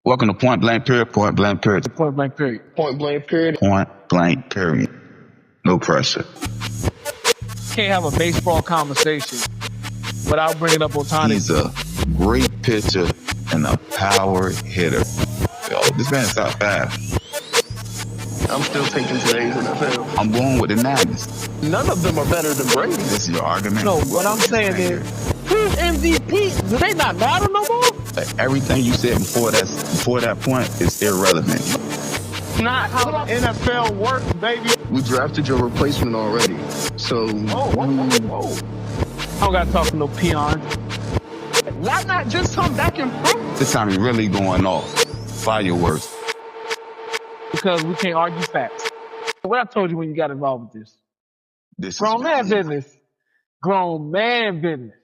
Welcome to Point Blank Period, Point Blank Period, Point blank period. Point blank period. Point Blank Period. No pressure. Can't have a baseball conversation without bringing up Ohtani. He's a great pitcher and a power hitter. Yo, this man's top 5. I'm still taking today's NFL. I'm going with the 90s. None of them are better than Brady. This is your argument? No, what I'm saying is, who's MVP? Do they not matter no more? Like, everything you said before that point is irrelevant. Not how the NFL works, baby. We drafted your replacement already. So I don't got to talk to no peons. Why not just come back and prove? This time you're really going off. Fireworks. Because we can't argue facts. What I told you when you got involved with this. This Grown is man business. Grown man business.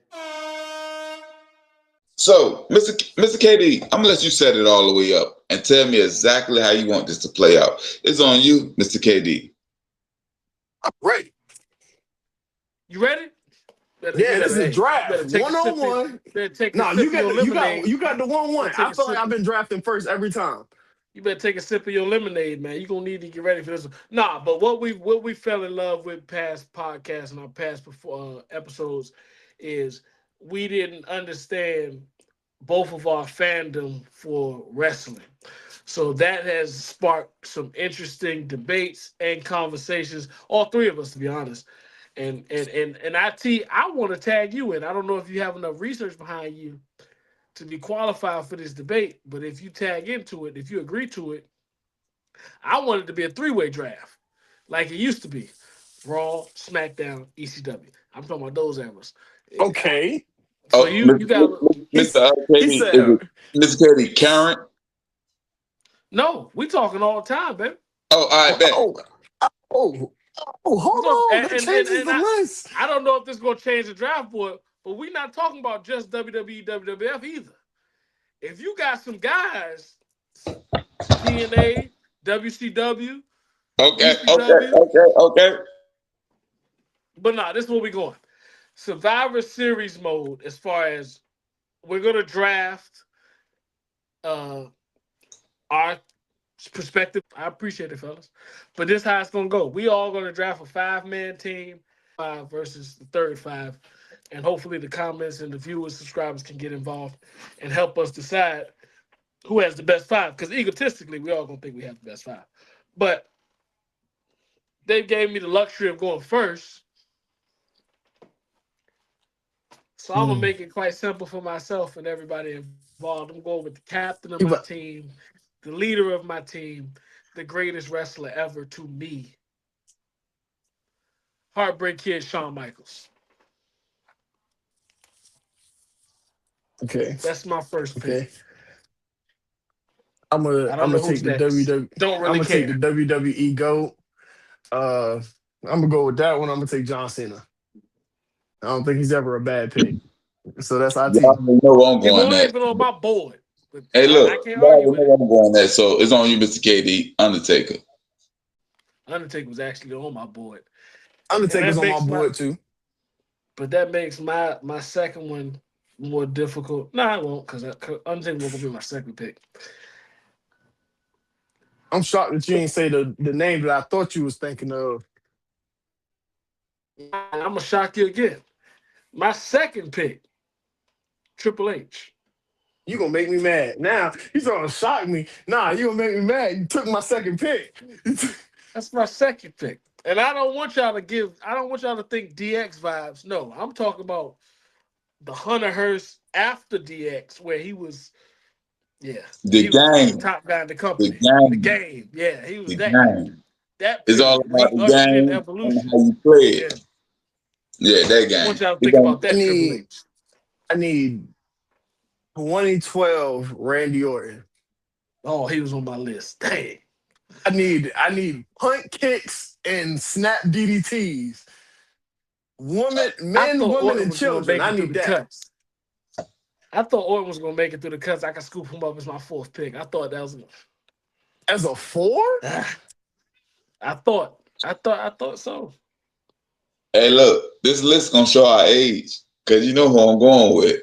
So, Mr. KD, I'm gonna let you set it all the way up and tell me exactly how you want this to play out. It's on you, Mr. KD. I'm ready. You ready? Yeah, this is draft 101. No, you got the 1-1. I feel like I've been drafting first every time. You better take a sip of your lemonade, man. You're gonna need to get ready for this one. Nah, but what we fell in love with past podcasts and our past episodes is we didn't understand both of our fandom for wrestling. So that has sparked some interesting debates and conversations, all three of us, to be honest. And I want to tag you in. I don't know if you have enough research behind you to be qualified for this debate, but if you tag into it, if you agree to it, I want it to be a 3-way draft, like it used to be. Raw, SmackDown, ECW. I'm talking about those eras. Okay. So you got Mr. KD, Karen. No, we talking all the time, baby. Oh, all right, bet. Hold on. That changes the list. I don't know if this is going to change the draft board, but we're not talking about just WWE, WWF either. If you got some guys, TNA, WCW, Okay. But nah, this is where we're going. Survivor Series mode, as far as we're going to draft our perspective. I appreciate it, fellas. But this is how it's going to go. We all going to draft a 5-man team, 5 versus the third 5. And hopefully the comments and the viewers, subscribers can get involved and help us decide who has the best 5. Because egotistically, we all going to think we have the best 5. But they gave me the luxury of going first. So I'm going to make it quite simple for myself and everybody involved. I'm going with the captain of my team, the leader of my team, the greatest wrestler ever to me. Heartbreak Kid Shawn Michaels. Okay. That's my first pick. Okay. I'm gonna take the WWE. Don't really I'm gonna care. take the WWE GOAT. I'm gonna go with that one. I'm gonna take John Cena. I don't think he's ever a bad pick. So that's our team. Y'all know where I'm going It's at. on my board. Hey, look, I can't y'all argue know with it. where I'm going at. So it's on you, Mr. KD. Undertaker. Undertaker was actually on my board. Undertaker's on my board too. But that makes my second one more difficult. No, I won't, because Undertaker will be my second pick. I'm shocked that you ain't say the name that I thought you was thinking of. I'm going to shock you again. My second pick, Triple H. You gonna make me mad. Now, he's gonna shock me. Nah, you gonna make me mad. You took my second pick. That's my second pick. And I don't want y'all to think DX vibes. No, I'm talking about the Hunter Hearst after DX, where he was, The he game. was the top guy in the company. The game. Yeah, he was The that. game. That It's all about the game and evolution. how you play it. Yeah. Yeah, that I game. want y'all to think about that. Triple H. I need 2012 Randy Orton. Oh, he was on my list. Dang. I need punt kicks and snap DDTs. Men, women, and children. I need that. Cuts. I thought Orton was gonna make it through the cuts. I could scoop him up as my 4th pick. I thought that was as a 4. I thought so. Hey, look, this list gonna show our age, cause you know who I'm going with.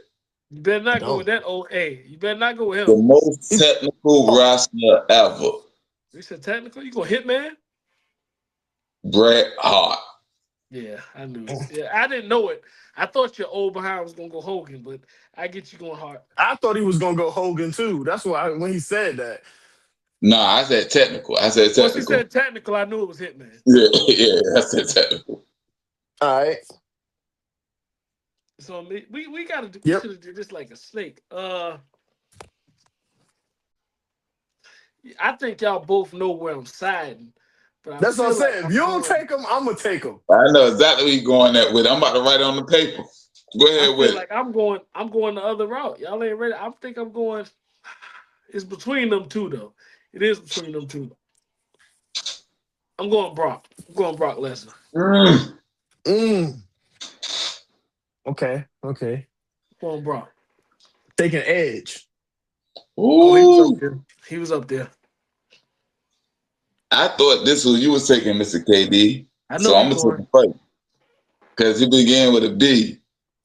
You better not go Don't. with that old A. You better not go with The him. most technical wrestler ever, You said technical? You go Hitman? Bret Hart. Yeah, I knew it. Yeah, I didn't know it. I thought your old behind was gonna go Hogan, but I get you going hard. I thought he was gonna go Hogan too. That's why when he said that. No, I said technical. I said Once you technical. said technical, I knew it was Hitman. Yeah, yeah, I said technical. All right. So we gotta do. Yep. We should have did this like a snake. I think y'all both know where I'm siding. But That's what I'm feel like saying. If you don't going- take him, I'm gonna take him. I know exactly where you're going at with it. I'm about to write it on the paper. Go I ahead feel with it. like I'm going the other route. Y'all ain't ready. I think I'm going. It's between them two though. It is between them two. I'm going Brock. I'm going Brock Lesnar. Okay. I'm going Brock. Taking Edge. Oh, he was Ooh, up there. He was up there. I thought this was you was taking Mr. KD. I know So I'm you gonna going. take the first. Because he began with a B.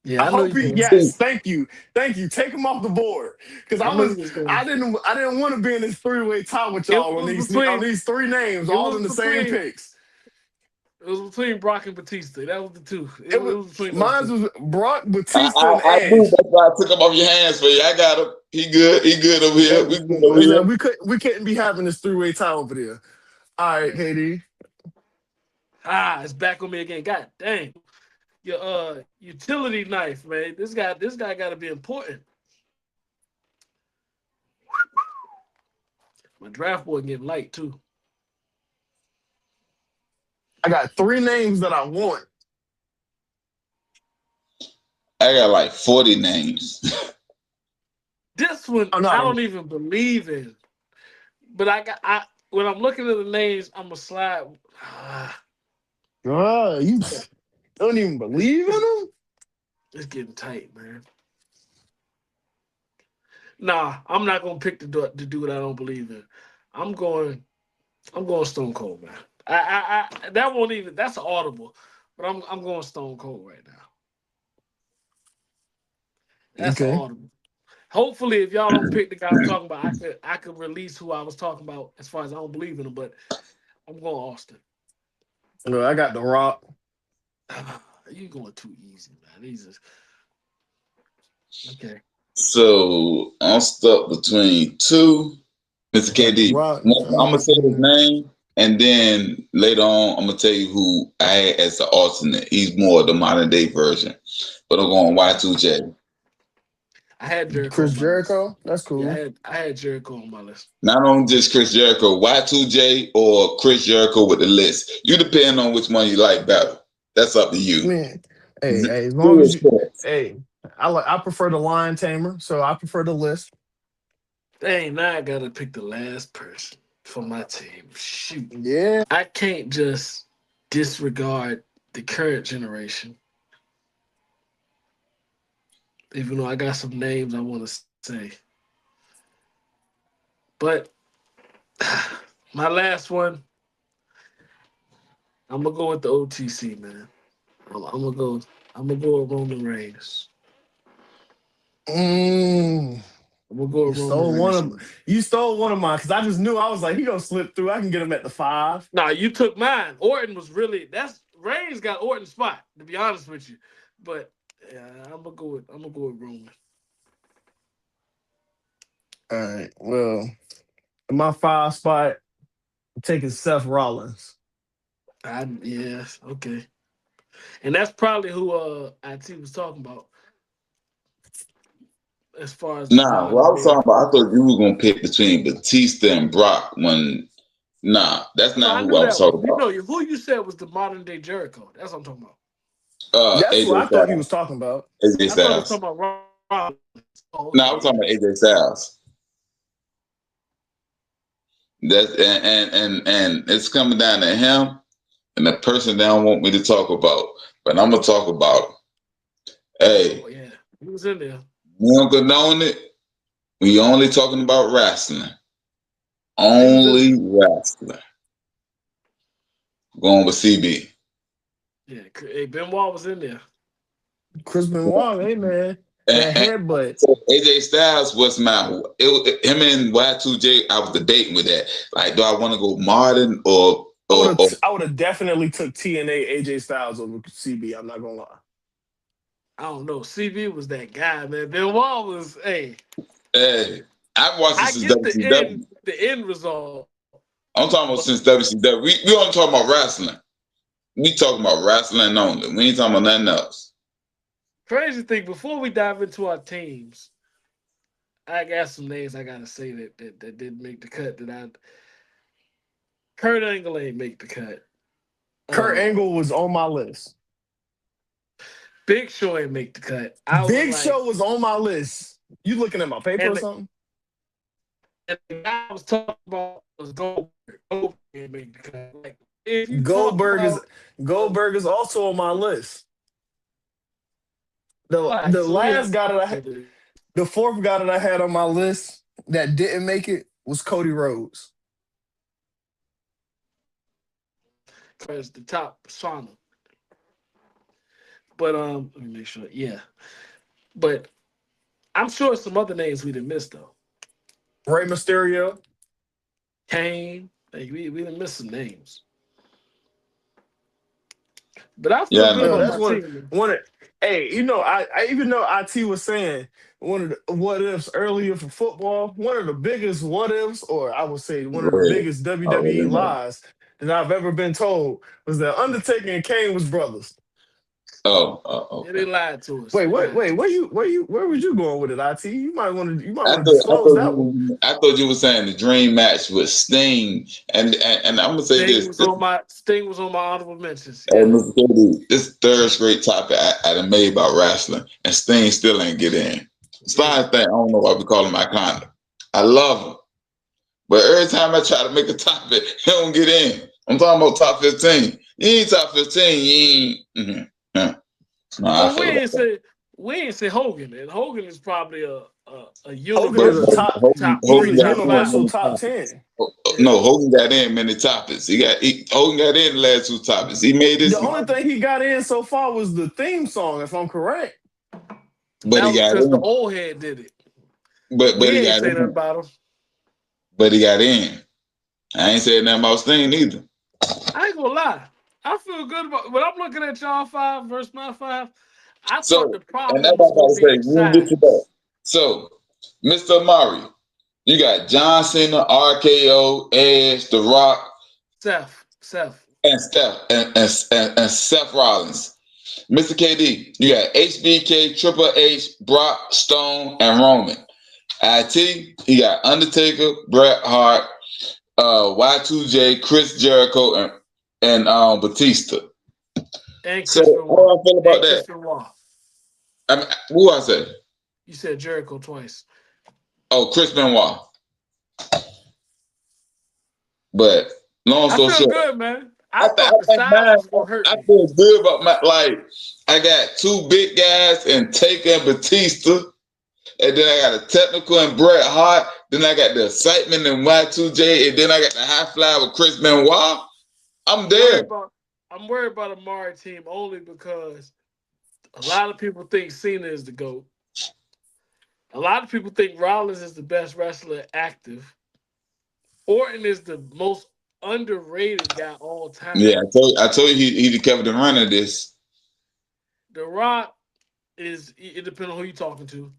Yeah, I I know hope you he. going. Yes, thank you. Take him off the board because I know you was going. I didn't want to be in this three-way tie with It y'all on was these three names, it all was in the same between- picks. It was between Brock and Batista. That was the two. It It was was between those mine two. was Brock, I Batista, and knew Edge. that's why I took him off your hands for you. I got him. He good. He good over here. We good over here. We couldn't be having this three-way tie over there. All right, KD. It's back on me again. God dang. Your utility knife, man. This guy gotta be important. My draft board getting light too. I got three names that I want. I got like 40 names. This one Oh, no. I don't even believe in. But when I'm looking at the names, I'm gonna slide. You don't even believe in him? It's getting tight, man. Nah, I'm not gonna pick the dude I don't believe in. I'm going Stone Cold, man. That won't even. That's an audible, but I'm going Stone Cold right now. That's an audible. Hopefully, if y'all don't pick the guy I'm talking about, I could release who I was talking about as far as I don't believe in him. But I'm going Austin. No, I got The Rock. You going too easy, man. These is okay. So I'm stuck between two. Mr. KD. Rock. I'm gonna say his name, and then later on, I'm gonna tell you who I had as the alternate. He's more the modern day version, but I'm going Y2J. I had Jericho. Chris on my Jericho. list. That's cool. Yeah, I had Jericho on my list. Not only just Chris Jericho, Y2J or Chris Jericho with the list. You depend on which one you like better. That's up to you. Man, hey, as long as you, I prefer the Lion Tamer, so I prefer the list. Dang, now I gotta pick the last person for my team. Shoot. Yeah. I can't just disregard the current generation. Even though I got some names I want to say. But my last one, I'm gonna go with the OTC, man. I'm gonna go with Roman Reigns. I'm gonna go with Roman Reigns. You stole one of mine because I just knew I was like, he gonna slip through. I can get him at the 5. Nah, you took mine. Orton was really Reigns got Orton's spot, to be honest with you. But yeah, I'm gonna go with Roman. All right. Well, in my 5 spot, I'm taking Seth Rollins. Yes, okay. And that's probably who IT was talking about. As far as what I was talking about, I thought you were gonna pick between Batista and Brock when that's not who I was talking about. You know who you said was the modern day Jericho. That's what I'm talking about. That's AJ what I thought he was talking about. AJ I thought he was Styles. talking about Rollins. Oh, No, I was talking about AJ Styles. That's and it's coming down to him and the person they don't want me to talk about. But I'm gonna talk about him. Hey, oh, yeah, he was in there. we don't condone it. We only talking about wrestling. Only wrestling. Going with CB. Yeah, hey, Benoit was in there. Chris Benoit, hey man. That headbutt. So AJ Styles was him and Y2J. I was debating with that. Like, do I want to go modern or I would have definitely took TNA AJ Styles over CB. I'm not gonna lie. I don't know. CB was that guy, man. Benoit was, hey. Hey, I've watched this I since get WCW. the end result. I'm talking about since WCW. We only talking about wrestling. We talking about wrestling only. We ain't talking about nothing else. Crazy thing, before we dive into our teams, I got some names I gotta say that didn't make the cut. Kurt Angle ain't make the cut. Kurt Angle was on my list. Big Show ain't make the cut. Big Show was on my list. You looking at my paper or something? And the guy I was talking about was Goldberg. Goldberg ain't make the cut. Like, Goldberg is also on my list. The fourth guy that I had on my list that didn't make it was Cody Rhodes. Because the top persona. But let me make sure. Yeah. But I'm sure some other names we didn't miss though. Rey Mysterio. Kane. Like, we didn't miss some names. But I feel good about my team. Hey, you know, I even though IT was saying one of the what ifs earlier for football, one of the biggest what ifs, or I would say one of the biggest WWE lies that I've ever been told was that Undertaker and Kane was brothers. Okay. Yeah, they lied to us. Wait, where was you going with it, IT? You might want to disclose that one. I thought you were saying the dream match with Sting, and I'm gonna say Sting was on my honorable mentions. Yeah. This third straight topic I done made about wrestling, and Sting still ain't get in. Sting thing, I don't know why we call him iconic. I love him, but every time I try to make a topic, he don't get in. I'm talking about top 15. You ain't top 15. You ain't. No, we ain't say Hogan, and Hogan is probably a universal top 10. No, Hogan got in many topics. Hogan got in the last two topics. He made this. The only thing he got in so far was the theme song, if I'm correct. But he got in. The old head did it. But he got in. About him. But he got in. I ain't saying nothing about Sting either. I ain't gonna lie. I feel good about when I'm looking at y'all 5 versus my 5. I thought the problem was going to be the So, Mr. Amari, you got John Cena, RKO, Edge, The Rock, Seth, and Seth Rollins. Mr. KD, you got HBK, Triple H, Brock, Stone, and Roman. IT, you got Undertaker, Bret Hart, Y2J, Chris Jericho, and Batista. And so how I feel about that? I mean, who I say? You said Jericho twice. Oh, Chris Benoit. But long story short, good, man. I thought the size was gonna hurt me. I feel good about I got two big guys in Taker and Batista. And then I got a technical and Bret Hart. Then I got the excitement in Y2J. And then I got the high fly with Chris Benoit. I'm there. I'm worried about Amari team only because a lot of people think Cena is the GOAT. A lot of people think Rollins is the best wrestler active. Orton is the most underrated guy all time. Yeah, I told you he the Kevin Durant of this. The Rock it depends on who you're talking to.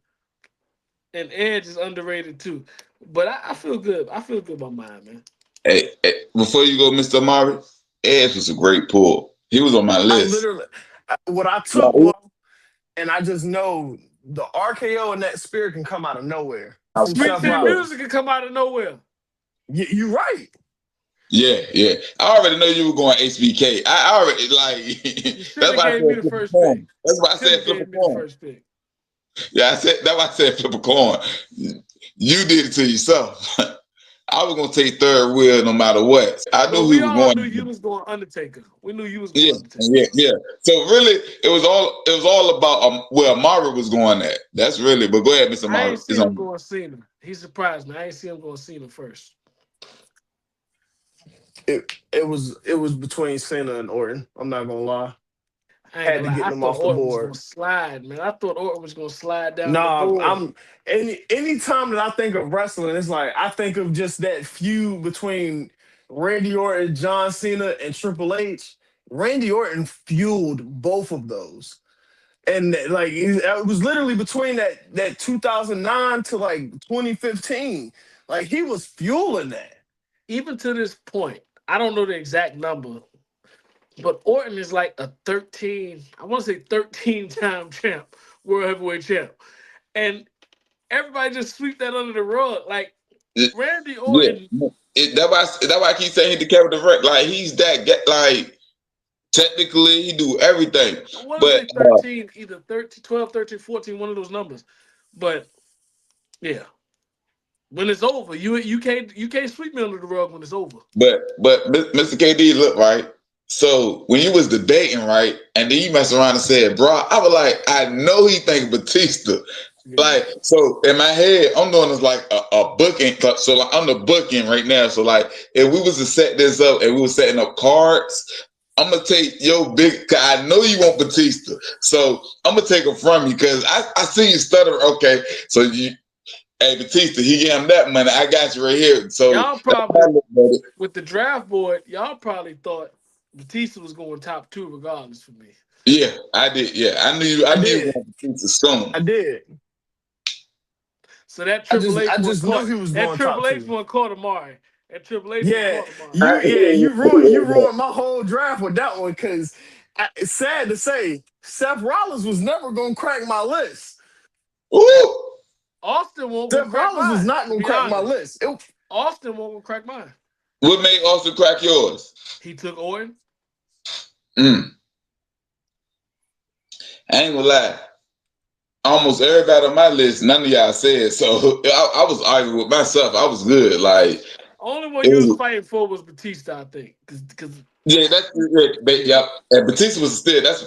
And Edge is underrated too. But I feel good. I feel good about mine, man. Hey, before you go, Mr. Amari, Edge was a great pull. He was on my list. What I took was, and I just know the RKO and that spirit can come out of nowhere. Sweet City Music can come out of nowhere. You're right. Yeah. I already know you were going HBK. I already that's why I said flip a coin. That's why I said flip a coin. Yeah, that's why I said flip a coin. You did it to yourself. I was gonna take third wheel no matter what. I knew we all knew you was going Undertaker. We knew you was going Undertaker. Yeah. So really, it was all about where Amari was going at. That's really. But go ahead, Mr. Amari. I ain't seen him going Cena. He surprised me. I ain't seen him going Cena first. It was between Cena and Orton. I'm not gonna lie. I ain't Had gonna to lie. get I them thought off the Orton was gonna board. slide, man. I thought Orton was gonna slide down the Nah, board. any time that I think of wrestling, it's like I think of just that feud between Randy Orton, John Cena, and Triple H. Randy Orton fueled both of those. And like it was literally between that 2009 to like 2015. Like he was fueling that. Even to this point, I don't know the exact number, but Orton is like a 13, I want to say 13-time champ, world heavyweight champ. And everybody just sweep that under the rug. Like Yeah, Randy yeah. Orton, That's why I keep saying he the Kevin Durant. Like he's that like technically he do everything. I want to But say 13, either 13, 12, 13, 14, one of those numbers. But yeah, when it's over, you can't sweep me under the rug when it's over. but Mr. KD, look right. So when you was debating, right, and then you mess around and said, bro, I was like, I know he think Batista. Like, so in my head, I'm doing this like a booking. So like, I'm the booking right now. So like, if we was to set this up and we were setting up cards, I'm gonna take your big. Cause I know you want Batista, so I'm gonna take him from you because I see you stutter. Okay, so you, hey Batista, he gave him that money. I got you right here. So Y'all probably with the draft board, y'all probably thought Batista was going top 2 regardless for me. yeah, I did. Yeah, I knew you did. wanted Batista soon. I did. So that Triple H I just knew caught, he was that going Triple top H 2. one caught Amari. That Triple H Yeah, one caught Amari. you ruined my whole draft with that one because it's sad to say Seth Rollins was never gonna crack my list. Ooh. Austin won't Seth crack Rollins was mine. not gonna Be crack my honest. list. Austin won't crack mine. What made Austin crack yours? He took Orton. I ain't gonna lie. Almost everybody on my list, none of y'all said. So I was arguing with myself. I was good. Like Only one it you was was, fighting for was Batista, I think. Because yeah, that's it. Yep. And Batista was still. That's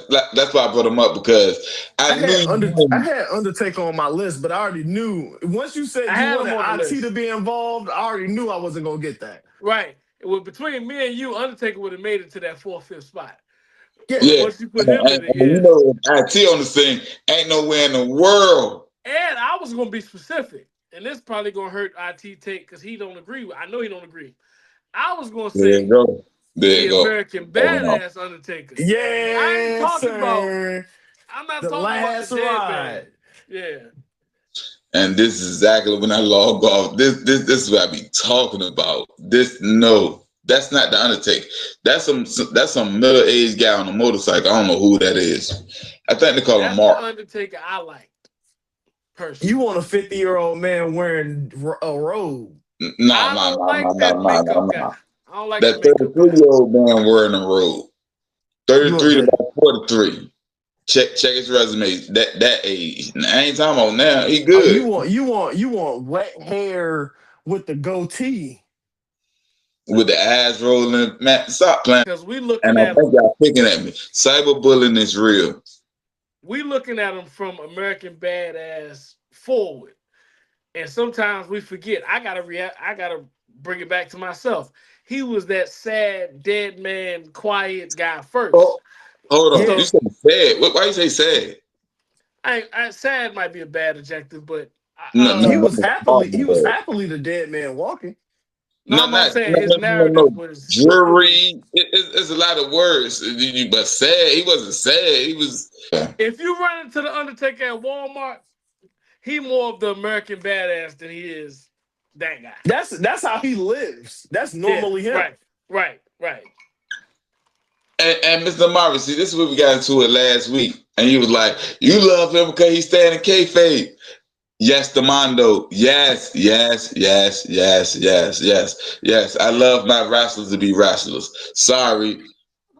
why I brought him up because I I knew. had Undertaker on my list, but I already knew once you said I you had him wanted on the IT list. to be involved, I already knew I wasn't gonna get that. Right. Well, between me and you, Undertaker would have made it to that 4th, 5th spot. Yeah, Once you put him in it, you know, IT on the scene ain't nowhere in the world. And I was gonna be specific, and this probably gonna hurt IT take because he don't agree. I know he don't agree. I was gonna There say you go. There the you go. American Badass Undertaker. I ain't talking about. I'm not the talking about the last dead ride. man. Yeah. And this is exactly when I log off. This is what I be talking about. That's not the Undertaker. That's some middle-aged guy on a motorcycle. I don't know who that is. I think they call him That's Mark. the Undertaker I liked. Personally. You want a 50-year-old man wearing a robe? I don't like that makeup guy. I don't like that that makeup guy. 33-year-old man wearing a robe. 33 to You about 43. Check his resume. That age. I ain't talking about now. He good. you want wet hair with the goatee. With the eyes rolling. Man, stop playing. Because we looking And I at think y'all picking at me. Cyberbullying is real. we looking at him from American Badass forward. And sometimes we forget. I gotta bring it back to myself. He was that sad, dead man, quiet guy first. Oh, hold on. So, You said sad. Why you say sad? Sad might be a bad adjective, but He was happily the dead man walking. I'm not saying his narrative was jury. It's a lot of words, but sad. He wasn't sad. He was. If you run into the Undertaker at Walmart, he more of the American Badass than he is that guy. That's how he lives. That's normally him. Right. And Mr. Marvin, see, this is what we got into it last week, and he was like, "You love him because he's staying in kayfabe." Yes, Demondo. Yes. I love my wrestlers to be wrestlers. Sorry,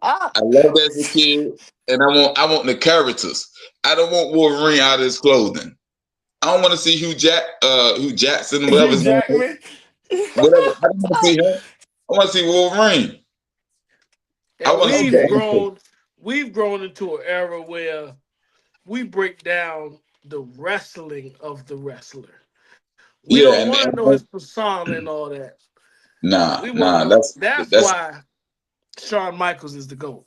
I love that as a kid, and I want the characters. I don't want Wolverine out of his clothing. I don't want to see Hugh Jackson, whatever his name is. Whatever. I don't want to see him. I want to see Wolverine. We've grown into an era where we break down the wrestling of the wrestler. We don't want to know his persona and all that. That's why Shawn Michaels is the GOAT,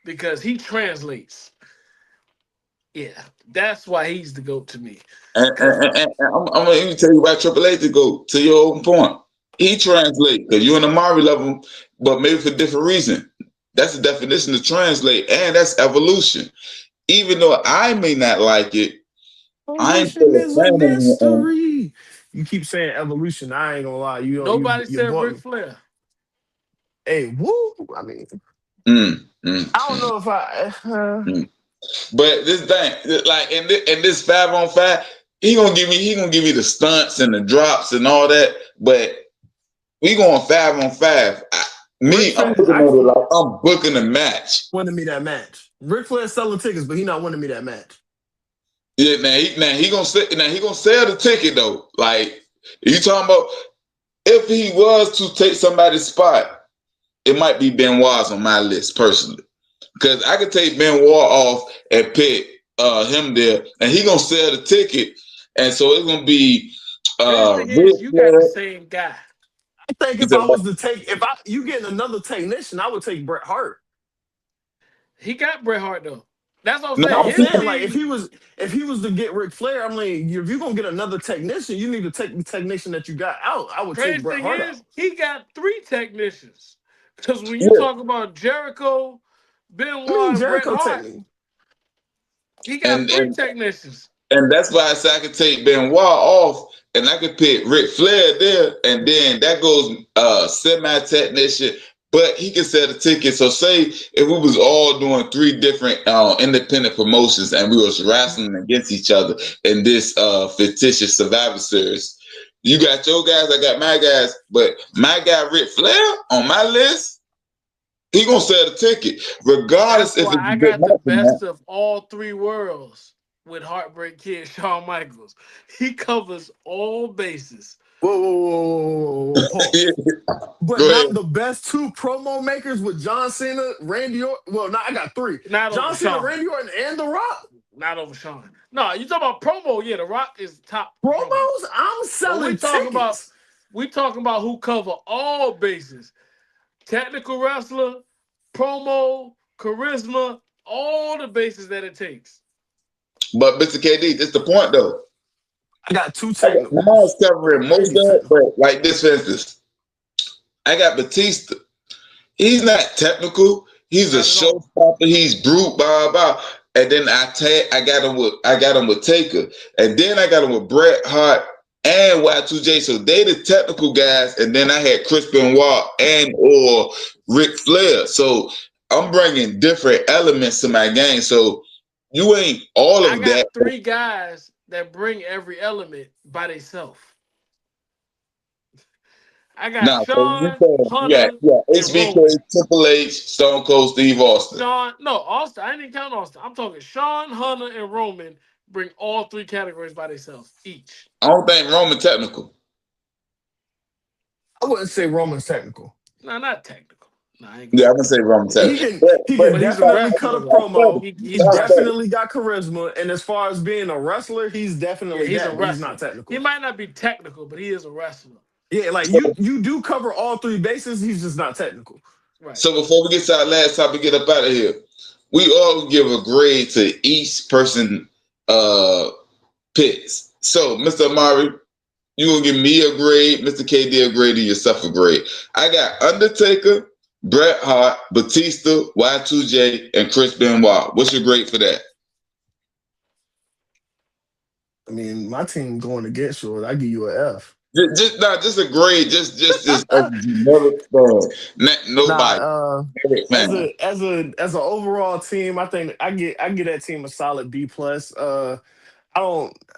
because he translates. Yeah, that's why he's the GOAT to me. And, 'Cause I'm gonna even tell you why Triple H to go to your own point. He translate because you and Amari love him, but maybe for different reason. That's the definition of translate, and that's evolution. Even though I may not like it, I'm Evolution still a is a fan of him. mystery. You keep saying evolution. I ain't gonna lie. nobody You said bought Ric me. Flair. Hey, woo! I mean, Mm, mm, I don't know if I. mm. But this thing, like in this 5-on-5, he gonna give me the stunts and the drops and all that. But we going 5-on-5. Ric I'm Flair, looking at it like I'm booking a match. winning me that match. Ric Flair selling tickets, but he not winning me that match. Yeah, he gonna sell the ticket though. Like you talking about, if he was to take somebody's spot, it might be Benoit's on my list personally. Because I could take Benoit off and pick him there, and he gonna sell the ticket, and so it's gonna be Crazy thing Ric is, you got Flair. the same guy. I think He if said, I was to take, you getting another technician, I would take Bret Hart. He got Bret Hart though. That's what I'm no, No, saying. I'm I'm His saying saying, like team. if he was to get Ric Flair, I'm like, if you're gonna get another technician, you need to take the technician that you got out. I would take Crazy Bret thing Hart is, out. he got 3 technicians. Because when you yeah, talk about Jericho, I mean, Benoit, and Bret Jericho Hart, technically. he got and 3 and technicians. and that's why I said I could take Benoit off, and I could pick Ric Flair there, and then that goes semi-technician, but he can sell the ticket. So say if we was all doing 3 different independent promotions and we was wrestling against each other in this fictitious Survivor Series, you got your guys, I got my guys, but my guy Ric Flair on my list, he gonna sell the ticket regardless That's if why it's a I good got the match or not. best of all 3 worlds with Heartbreak Kid Shawn Michaels. He covers all bases. Whoa, pause. But Go ahead. not the best 2 promo makers with John Cena, Randy Orton. Well, now I got 3. Not over John Cena, Shawn. Randy Orton, and The Rock. Not over Shawn. No, you talking about promo? Yeah, The Rock is top promo. Promos? I'm But selling tickets. we talking about who cover all bases. Technical wrestler, promo, charisma, all the bases that it takes. But Mr. KD, that's the point though. I got 2 I got technicals. Nas covering most Randy's of it, technical. but like this, for instance, I got Batista. He's not technical. He's a Not at all. showstopper. He's brute, blah blah. And then I got him with Taker, and then I got him with Bret Hart and Y2J. So they the technical guys, and then I had Chris Benoit and or Ric Flair. So I'm bringing different elements to my game. So you ain't all I of got that. 3 guys that bring every element by themselves. I got Now, so you Sean, said Hunter, and HBK, Roman. Triple H, Stone Cold Steve Austin. Austin. I didn't even count Austin. I'm talking Sean, Hunter, and Roman bring all 3 categories by themselves each. I don't think Roman technical. I wouldn't say Roman's technical. No, not technical. No, I ain't Yeah, gonna I'm gonna say Roman He technical. can But he's a definitely cut a wrestler. promo. He's He a wrestler. definitely got charisma. And as far as being a wrestler, he's Yeah, definitely he's a that, but he's wrestler. not technical. He might not be technical, but he is a wrestler. Yeah, like you do cover all 3 bases, he's just not technical. Right. So before we get to our last topic, get up out of here. We all give a grade to each person picks. So, Mr. Amari, you gonna give me a grade, Mr. KD a grade, and yourself a grade. I got Undertaker, Bret Hart, Batista, Y2J, and Chris Benoit. What's your grade for that? I mean, my team going against yours, I give you an F. Just a grade, just as a generic fan. Nobody. As an overall team, I think I get that team a solid B plus.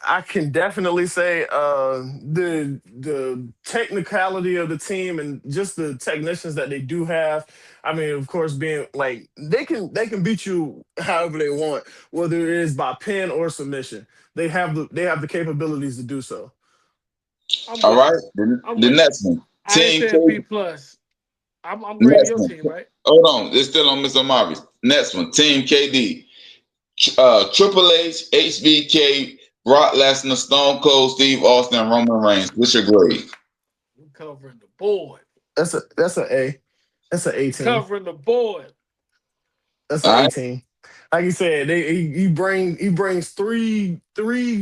I can definitely say the technicality of the team and just the technicians that they do have. I mean, of course, being like they can beat you however they want, whether it is by pin or submission. They have the capabilities to do so. All right. The next one. I ain't Team saying B K. plus. I'm grading your team, right? Hold on. It's still on Mr. Amari. Next one. Team KD. Triple H, HBK, Brock Lesnar, Stone Cold, Steve Austin, and Roman Reigns. What's your grade? We're covering the board. That's an A. That's an 18. Covering the board. That's an 18. Like you said, he brings three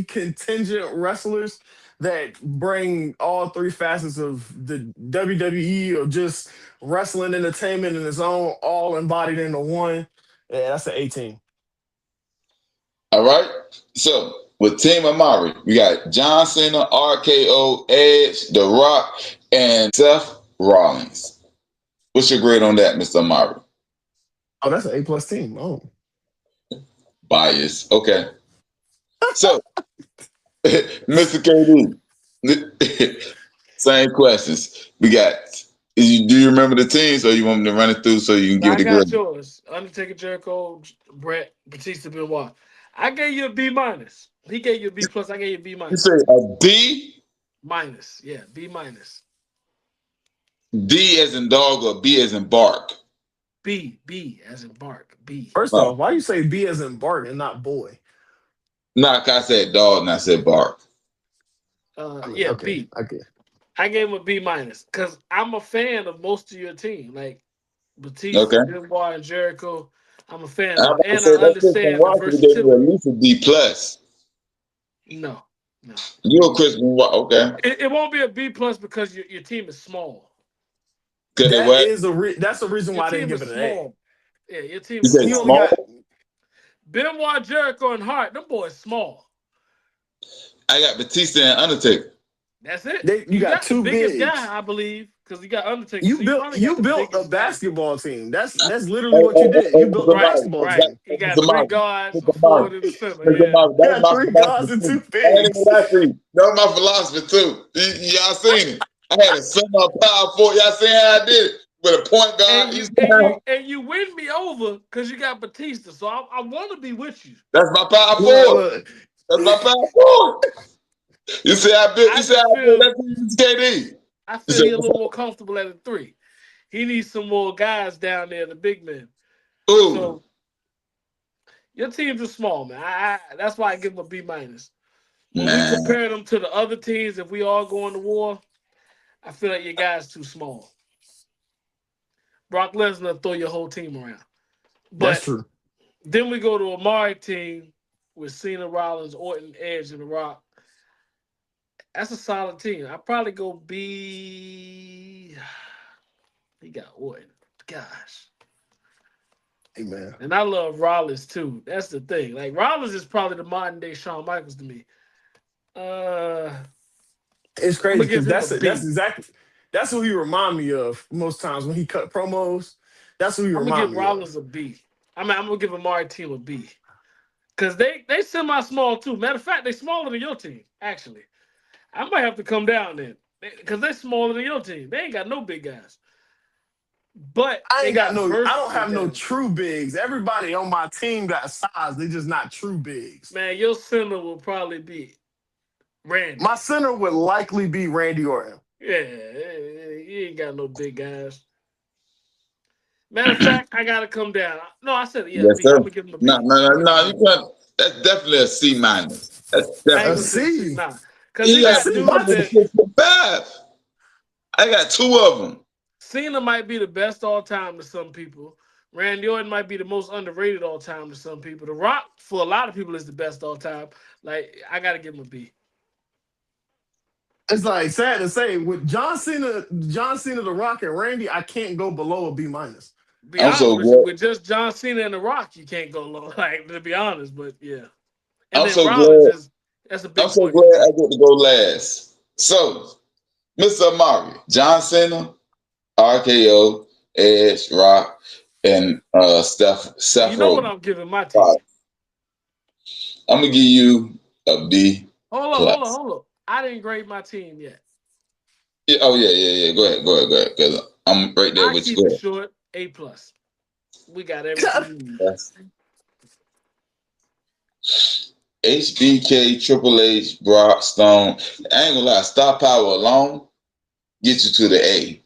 contingent wrestlers that bring all three facets of the WWE or just wrestling entertainment in its own, all embodied into one. Yeah, that's an 18. All right. So with Team Amari, we got John Cena, RKO, Edge, The Rock, and Seth Rollins. What's your grade on that, Mr. Amari? Oh, that's an A+ team. Oh. Bias. Okay. So, Mr. KD, same questions. We got. Do you remember the teams, or you want me to run it through so you can give I it a got grade? yours. Undertaker, Jericho, Brett, Batista, Benoit. I gave you a B minus. He gave you a B plus. I gave you a B You minus. say a D? Minus. Yeah, B minus. D as in dog or B as in bark? B as in bark. B. First Oh. off, why you say B as in Bart and not boy? Nah, I said dog and I said bark. Yeah, okay, B. okay. I gave him a B minus because I'm a fan of most of your team, like Batista, Okay. Benoit, and Jericho. I'm a fan I of, would and say I that Chris understand the Benoit should have gave you at versatility. least a D plus. No. You a Chris Benoit, okay? It won't be a B plus because your team is small. Cause they That what? is that's the reason Your why I didn't team give is it an A. small. Yeah, your team You is said He small. only small. got Benoit, Jericho, and Hart, them boys small. I got Batista and Undertaker. That's it. you got the two biggest bigs. guy, I believe, because you got Undertaker. You so built probably got the a biggest guy. basketball team. That's literally what you did. You built a basketball Right. team. You got three guards, a Mr. Marvin. forward, and a center. Mr. Yeah. Marvin, You that was got my three guards philosophy and too. two That ain't bigs. what I see. That was my philosophy too. Y'all seen it. I had a center power forward. Y'all seen how I did it with a point guard each time. And you win me over because you got Batista. So I want to be with you. That's my power Look, forward. look. That's my power forward. You say I built. I You say just I feel- built. That's KD. I feel he's a little more comfortable at a 3. He needs some more guys down there, the big men. Ooh. So your teams are small, man. That's why I give them a B minus. When we compare them to the other teams, if we all go into war, I feel like your guys too small. Brock Lesnar will throw your whole team around. But That's true. then we go to Amari team with Cena, Rollins, Orton, Edge, and The Rock. That's a solid team. I'd probably go B. He got Orton. Gosh. Hey, man. And I love Rollins too. That's the thing. Like Rollins is probably the modern day Shawn Michaels to me. It's crazy because that's that's who he remind me of most times when he cut promos. That's who he I'm gonna remind give me Rollins of. a B. I'm gonna give Amari team a B. Cause they semi-small too. Matter of fact, they smaller than your team, actually. I might have to come down then. Because they're smaller than your team. They ain't got no big guys. But I don't have no guys. true bigs. Everybody on my team got size. They just not true bigs. Man, your center will probably be Randy. My center would likely be Randy Orton. Yeah, you ain't got no big guys. Matter of fact, I gotta come down. No, I said Yes, B. sir. I'm gonna give him a B. No. You can't. That's definitely a C minus. That's definitely A C. Nah, because he got dudes that 5. I got 2 of them. Cena might be the best all time to some people. Randy Orton might be the most underrated all time to some people. The Rock, for a lot of people, is the best all time. Like, I gotta give him a B. It's like sad to say with John Cena, The Rock, and Randy, I can't go below a B minus. Be honest with you, with just John Cena and The Rock, you can't go low. Like, to be honest, but yeah. And I'm then so Rollins that's a big I'm so point. glad I get to go last. So, Mr. Amari, John Cena, RKO, Edge, Rock, and Seth You know Rollins. what I'm giving my team? I'm gonna give you a B. Hold on. I didn't grade my team yet. Yeah, yeah. Go ahead. Because I'm right there with keep you. it short. A+. We got everything. HBK, Triple H, Brock, Stone. I ain't gonna lie, star power alone gets you to the A.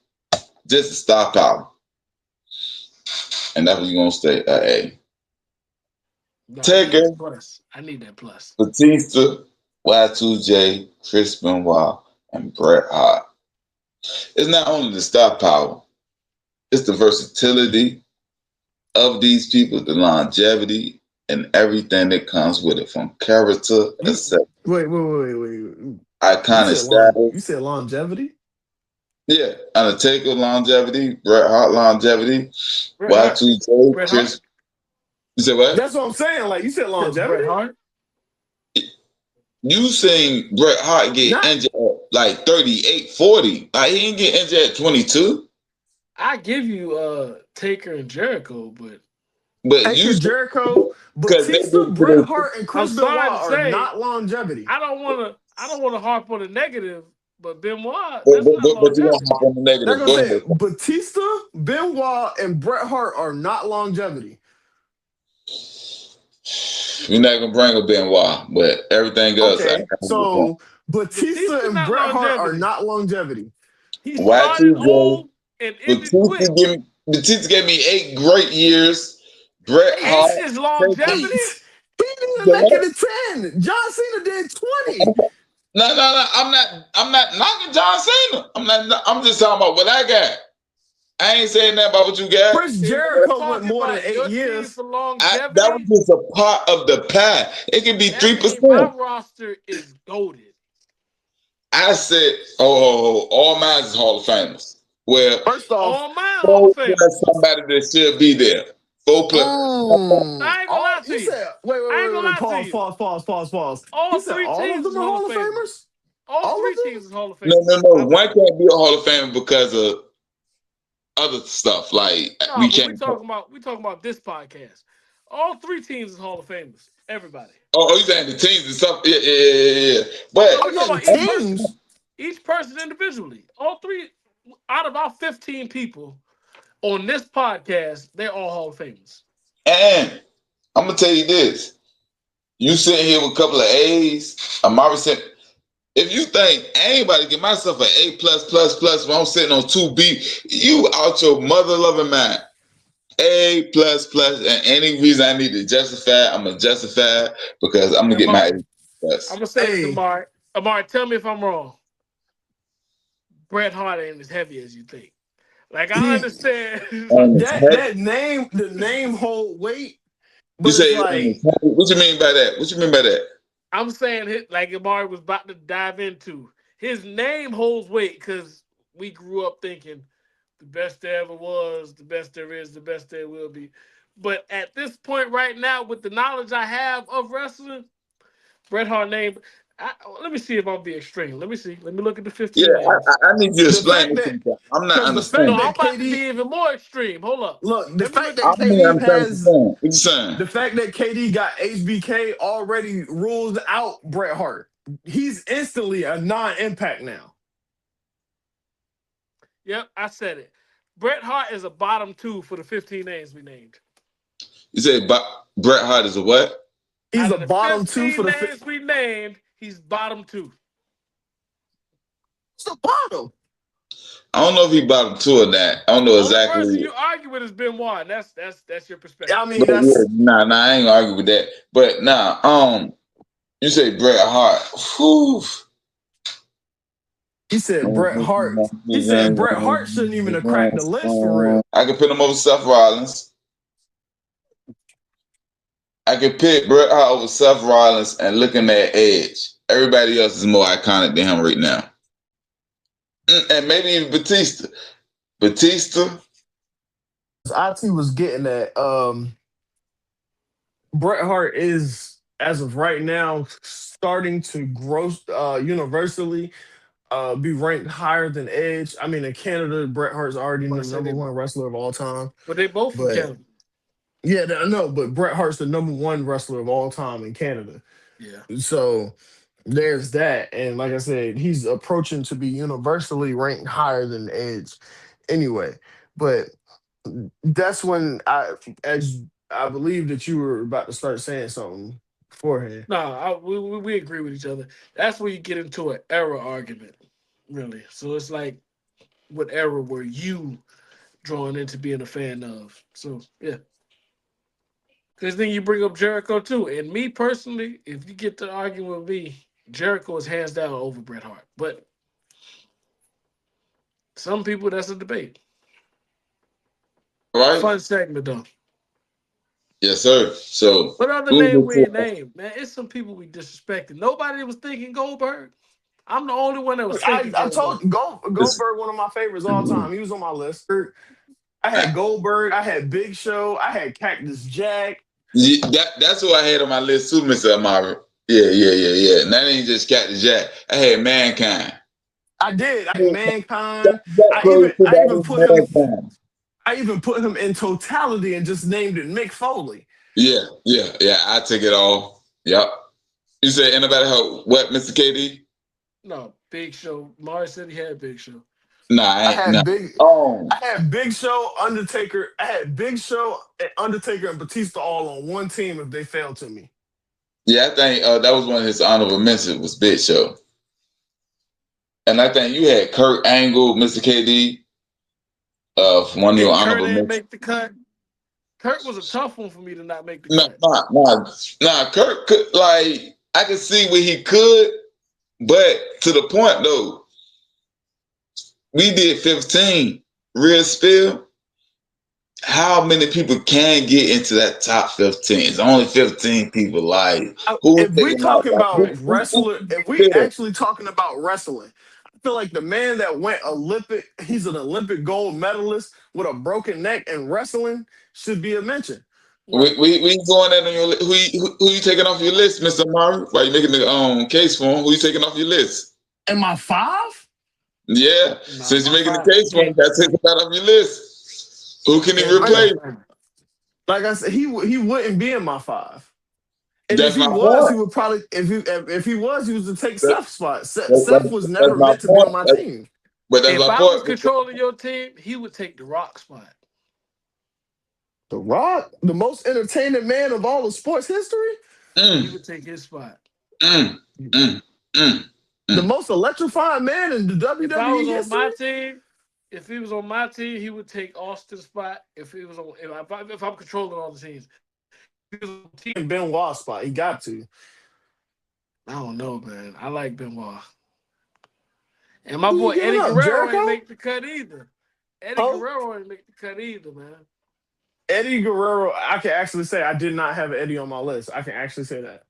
Just the star power. And that's what you're gonna stay at A. No, Taker. I need that plus. Batista, Y2J, Chris Benoit, and Bret Hart. It's not only the star power, it's the versatility of these people, the longevity and everything that comes with it, from character, etc. Wait. You Iconic said status. you said longevity? Yeah, Undertaker longevity, Bret Hart longevity, Bret Hart. Y2J, Bret Chris. Hart. You said what? That's what I'm saying. Like you said longevity. Bret Hart. You seen Bret Hart get Not- injured at like 38, 40. Like he didn't get injured at 22. I give you Taker and Jericho, but But Taker, you Jericho, because they Batista, do- Bret Hart, and Chris I'm sorry Benoit to are say, not longevity. I don't want to harp on the negative, but Benoit, but, that's not but you longevity. don't hop on the They're negative. gonna Go say ahead. Batista, Benoit, and Bret Hart are not longevity. We're not gonna bring up Benoit, but everything else. Okay, so Batista Batista and not Bret Hart are longevity. not longevity. He Y2J, started old and ended quick. Batista gave me 8 great years. Bret Hart. Eight is longevity. He didn't even make it to 10. John Cena did 20. No. I'm not knocking John Cena. I'm just talking about what I got. I ain't saying that about what you got. Chris You're Jericho talking went more than about your 8 team years. for That longevity. was just a part of the pie. It could be That means 3%. my roster is goated. I said, all mine is Hall of Famers. Well, First off, All mine Hall of Fame. somebody that should be there. 4 plus. I ain't gonna lie to you you. said, I ain't gonna lie to wait, you. pause. All You said three all of teams them is are Hall Hall of of Famers. Famers? All All three of them? teams is Hall of Famers. No. One can't be a Hall of Famer because of other stuff. Like No, we but can't. we talking about this podcast. All three teams is Hall of Famers. Everybody. Oh, you saying the teams and stuff? Yeah. But No, we talking about Teams? each person individually. All three out of our 15 people on this podcast, they're all Hall of Famers. and I'm gonna tell you this: you sitting here with a couple of A's. Amari said, if you think anybody get myself an A plus when I'm sitting on 2B, you out your mother loving mind. A plus, and any reason I need to justify, I'm gonna justify because I'm gonna get my A plus. I'm gonna say this, Hey. Amari. Amari, tell me if I'm wrong. Bret Hart ain't as heavy as you think. Like I understand. The name hold weight. But You say it's like, what you mean by that? What you mean by that? I'm saying like Amari was about to dive into. His name holds weight because we grew up thinking the best there ever was, the best there is, the best there will be. But at this point right now, with the knowledge I have of wrestling, Bret Hart name. Let me see if I'll be extreme. Let me see. Let me look at the 15 Yeah, names. I need you to explain fact it. that- I'm not the understanding. No, fact I'm about to KD be even more extreme. Hold up. look, the Let me fact look that at- I'm not KD has what you saying. the fact that KD got HBK already rules out Bret Hart. He's instantly a non-impact now. Yep, I said it. Bret Hart is a bottom 2 for the 15 names we named. You said Bret Hart is a what? He's Out a of the bottom 2 for the 15 names we named. He's bottom 2. It's the bottom. I don't know if he bottom 2 or not. I don't know The only person exactly. you argue with is Benoit. That's your perspective. I mean, But that's yeah, I ain't gonna argue with that. But you say Bret Hart. Whew. he said Bret Hart. He said Bret Hart shouldn't even have cracked the list for real. I could put him over Seth Rollins. I could pick Bret Hart over Seth Rollins and looking at Edge. Everybody else is more iconic than him right now. And maybe even Batista. IT was getting at Bret Hart is, as of right now, starting to grow universally be ranked higher than Edge. I mean, in Canada, Bret Hart's already the number one wrestler of all time. But they both from But- Canada. Yeah, I know, but Bret Hart's the number one wrestler of all time in Canada. Yeah. So there's that. And like I said, he's approaching to be universally ranked higher than Edge anyway. But that's when I believe that you were about to start saying something beforehand. No, we agree with each other. That's where you get into an era argument, really. So it's like, what era were you drawn into being a fan of? So, yeah. Because then you bring up Jericho, too. And me, personally, if you get to argue with me, Jericho is hands down over Bret Hart. But some people, that's a debate. Right? Fun segment, though. Yes, sir. So What other who's name the we name, man? It's some people we disrespected. Nobody was thinking Goldberg. I'm the only one that was thinking I Goldberg. told you, Goldberg, one of my favorites all time. He was on my list. I had Goldberg. I had Big Show. I had Cactus Jack. That's who I had on my list too, Mr. Amara. Yeah. And that ain't just Captain Jack. I had Mankind. I did. I had Mankind. I even put him in totality and just named it Mick Foley. Yeah. I took it all. Yep. You said anybody help what, Mr. KD? No, Big Show. Mari said he had Big Show. Nah, I had Big Show, Undertaker. I had Big Show, Undertaker, and Batista all on one team if they failed to me. Yeah, I think that was one of his honorable mentions was Big Show. And I think you had Kurt Angle, Mr. KD, one of your honorable mentions. Make the cut. Kurt was a tough one for me to not make the cut. Nah. Kurt could, like, I could see where he could, but to the point though, we did 15 real spill. How many people can get into that top 15? It's only 15 people. Like, if we talking about wrestling, if we actually talking about wrestling, I feel like the man that went Olympic, he's an Olympic gold medalist with a broken neck in wrestling should be a mention. We going in on your list. Who you taking off your list, Mr. Marvin? Why you making the case for him? Who you taking off your list? Am I 5? Yeah, since you're making the case for him, that's taking that off your list. Who can he replace? Like I said, he wouldn't be in my 5. And that's if he was, he would probably if he was to take Seth's spot. Seth was never meant to be on my team. But that's if my I point. was controlling your team, he would take the Rock spot. The Rock, the most entertaining man of all of sports history, he would take his spot. The most electrifying man in the WWE If I was on history? my team, if he was on my team, he would take Austin's spot. If he was on, if I'm controlling all the teams, if he was on the team, Benoit's spot, he got to. I don't know, man. I like Benoit, and my boy Eddie Guerrero ain't make the cut either. Guerrero ain't make the cut either, man. Eddie Guerrero, I can actually say I did not have Eddie on my list. I can actually say that.